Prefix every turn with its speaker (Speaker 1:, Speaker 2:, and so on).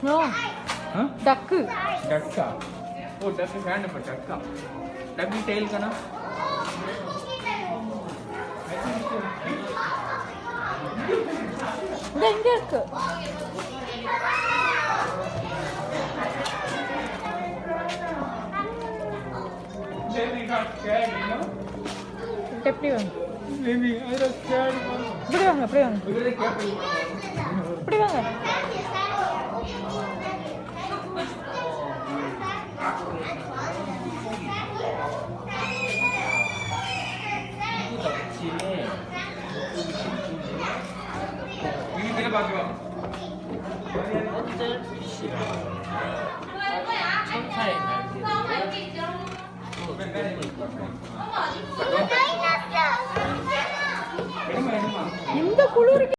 Speaker 1: No.
Speaker 2: Huh?
Speaker 1: Duck.
Speaker 2: Duck. Oh, duck is hand for duck. Duck is tail kana?
Speaker 1: ഇതാ ഇന്റെ ഇருக்கு.
Speaker 2: Baby got scared, you know?
Speaker 1: எப்படி வாங்க?
Speaker 2: Baby, I got scared.
Speaker 1: இப்படி வாங்க, இப்படி வாங்க. இப்படி வாங்க.
Speaker 2: Ini dia bagus.
Speaker 1: இந்த குளிருக்கு